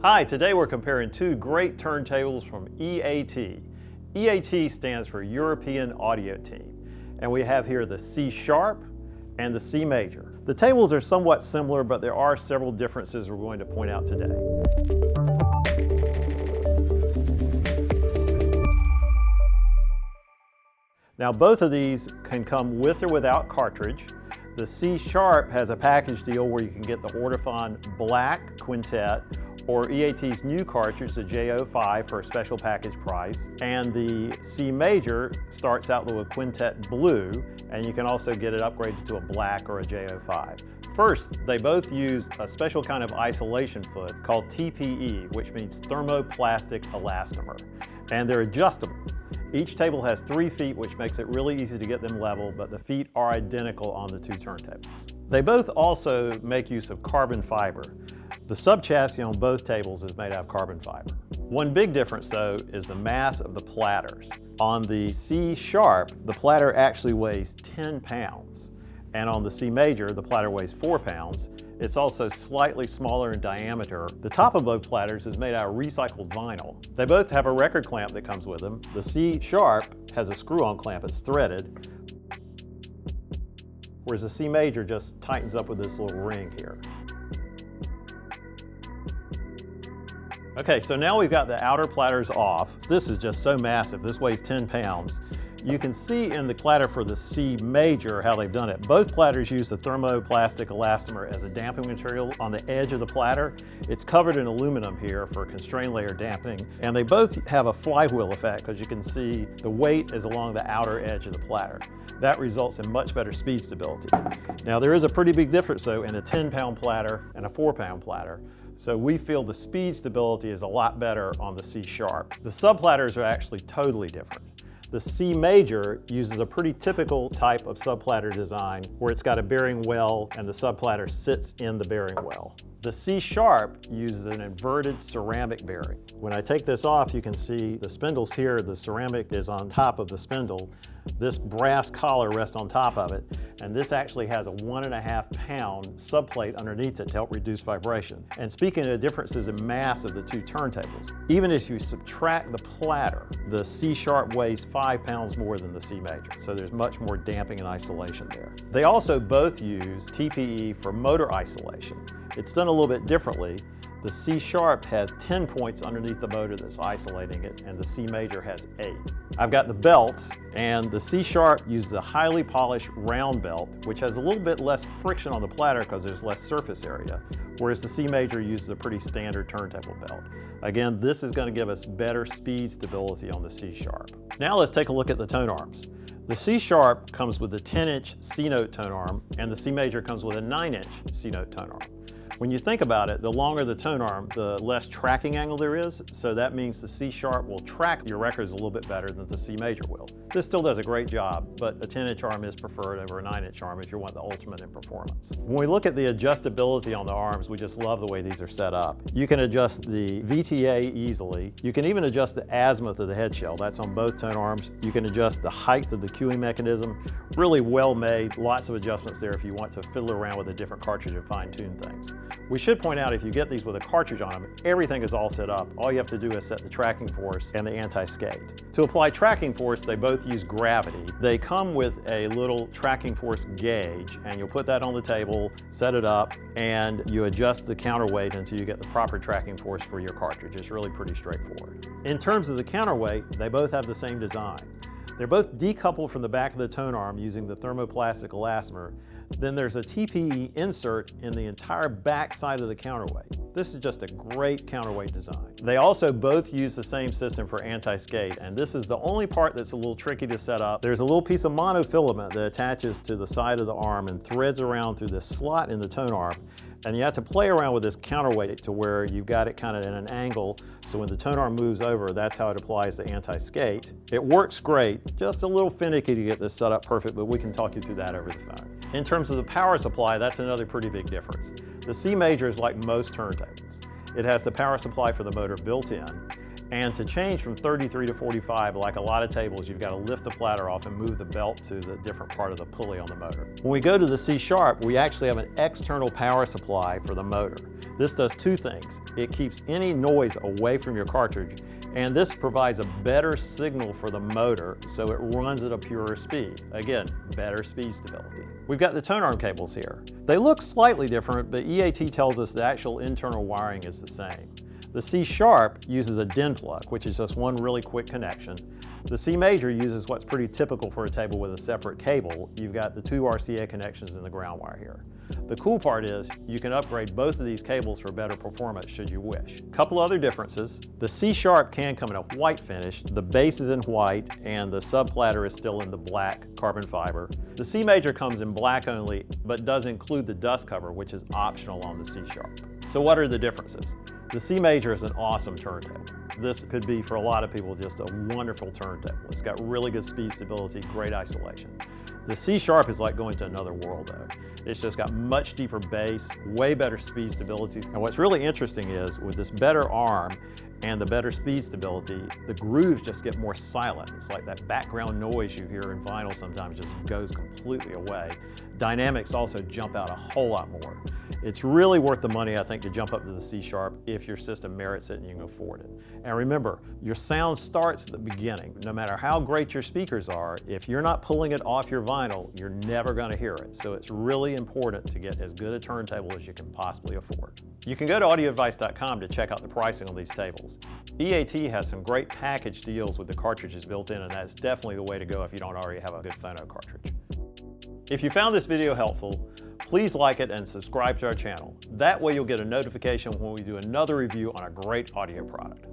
Hi, today we're comparing two great turntables from EAT. EAT stands for European Audio Team, and we have here the C sharp and the C major. The tables are somewhat similar, but there are several differences we're going to point out today. Now both of these can come with or without cartridge. The C sharp has a package deal where you can get the Ortofon Black Quintet or EAT's new cartridge, the J05, for a special package price. And the C major starts out with a Quintet Blue, and you can also get it upgraded to a black or a J05. First, they both use a special kind of isolation foot called TPE, which means thermoplastic elastomer, and they're adjustable. Each table has 3 feet, which makes it really easy to get them level, but the feet are identical on the two turntables. They both also make use of carbon fiber. The subchassis on both tables is made out of carbon fiber. One big difference though is the mass of the platters. On the C sharp, the platter actually weighs 10 pounds. And on the C major, the platter weighs 4 pounds. It's also slightly smaller in diameter. The top of both platters is made out of recycled vinyl. They both have a record clamp that comes with them. The C sharp has a screw-on clamp, it's threaded, whereas the C major just tightens up with this little ring here. Okay, so now we've got the outer platters off. This is just so massive, this weighs 10 pounds. You can see in the platter for the C major how they've done it. Both platters use the thermoplastic elastomer as a damping material on the edge of the platter. It's covered in aluminum here for constrained layer dampening, and they both have a flywheel effect because you can see the weight is along the outer edge of the platter. That results in much better speed stability. Now there is a pretty big difference though in a 10-pound platter and a 4-pound platter. So we feel the speed stability is a lot better on the C sharp. The subplatters are actually totally different. The C major uses a pretty typical type of subplatter design where it's got a bearing well and the subplatter sits in the bearing well. The C sharp uses an inverted ceramic bearing. When I take this off, you can see the spindles here, the ceramic is on top of the spindle. This brass collar rests on top of it, and this actually has a 1.5-pound subplate underneath it to help reduce vibration. And speaking of differences in mass of the two turntables, even if you subtract the platter, the C sharp weighs 5 pounds more than the C major, so there's much more damping and isolation there. They also both use TPE for motor isolation. It's done a little bit differently. The C sharp has 10 points underneath the motor that's isolating it, and the C major has 8. I've got the belts, and the C sharp uses a highly polished round belt, which has a little bit less friction on the platter because there's less surface area, whereas the C major uses a pretty standard turntable belt. Again, this is going to give us better speed stability on the C sharp. Now let's take a look at the tone arms. The C sharp comes with a 10-inch C-note tone arm, and the C major comes with a 9-inch C-note tone arm. When you think about it, the longer the tone arm, the less tracking angle there is, so that means the C sharp will track your records a little bit better than the C major will. This still does a great job, but a 10-inch arm is preferred over a 9-inch arm if you want the ultimate in performance. When we look at the adjustability on the arms, we just love the way these are set up. You can adjust the VTA easily. You can even adjust the azimuth of the head shell. That's on both tone arms. You can adjust the height of the cueing mechanism. Really well made, lots of adjustments there if you want to fiddle around with a different cartridge and fine-tune things. We should point out if you get these with a cartridge on them, everything is all set up. All you have to do is set the tracking force and the anti-skate. To apply tracking force, they both use gravity. They come with a little tracking force gauge, and you'll put that on the table, set it up, and you adjust the counterweight until you get the proper tracking force for your cartridge. It's really pretty straightforward. In terms of the counterweight, they both have the same design. They're both decoupled from the back of the tone arm using the thermoplastic elastomer. Then there's a TPE insert in the entire back side of the counterweight. This is just a great counterweight design. They also both use the same system for anti-skate, and this is the only part that's a little tricky to set up. There's a little piece of monofilament that attaches to the side of the arm and threads around through this slot in the tone arm. And you have to play around with this counterweight to where you've got it kind of in an angle, so when the tone arm moves over, that's how it applies the anti-skate. It works great, just a little finicky to get this set up perfect, but we can talk you through that over the phone. In terms of the power supply, that's another pretty big difference. The C major is like most turntables. It has the power supply for the motor built in, And to change from 33 to 45, like a lot of tables, you've got to lift the platter off and move the belt to the different part of the pulley on the motor. When we go to the C sharp, we actually have an external power supply for the motor. This does two things. It keeps any noise away from your cartridge, and this provides a better signal for the motor so it runs at a purer speed. Again, better speed stability. We've got the tone arm cables here. They look slightly different, but EAT tells us the actual internal wiring is the same. The C-Sharp uses a DIN plug, which is just one really quick connection. The C-Major uses what's pretty typical for a table with a separate cable. You've got the two RCA connections in the ground wire here. The cool part is you can upgrade both of these cables for better performance should you wish. A couple other differences. The C-Sharp can come in a white finish, the base is in white, and the sub-platter is still in the black carbon fiber. The C-Major comes in black only, but does include the dust cover, which is optional on the C-Sharp. So what are the differences? The C-Major is an awesome turntable. This could be, for a lot of people, just a wonderful turntable. It's got really good speed stability, great isolation. The C-Sharp is like going to another world though. It's just got much deeper bass, way better speed stability. And what's really interesting is with this better arm and the better speed stability, the grooves just get more silent. It's like that background noise you hear in vinyl sometimes just goes completely away. Dynamics also jump out a whole lot more. It's really worth the money, I think, to jump up to the C-Sharp if your system merits it and you can afford it. And remember, your sound starts at the beginning. No matter how great your speakers are, if you're not pulling it off your vinyl, you're never going to hear it. So it's really important to get as good a turntable as you can possibly afford. You can go to audioadvice.com to check out the pricing on these tables. EAT has some great package deals with the cartridges built in, and that's definitely the way to go if you don't already have a good phono cartridge. If you found this video helpful, please like it and subscribe to our channel. That way you'll get a notification when we do another review on a great audio product.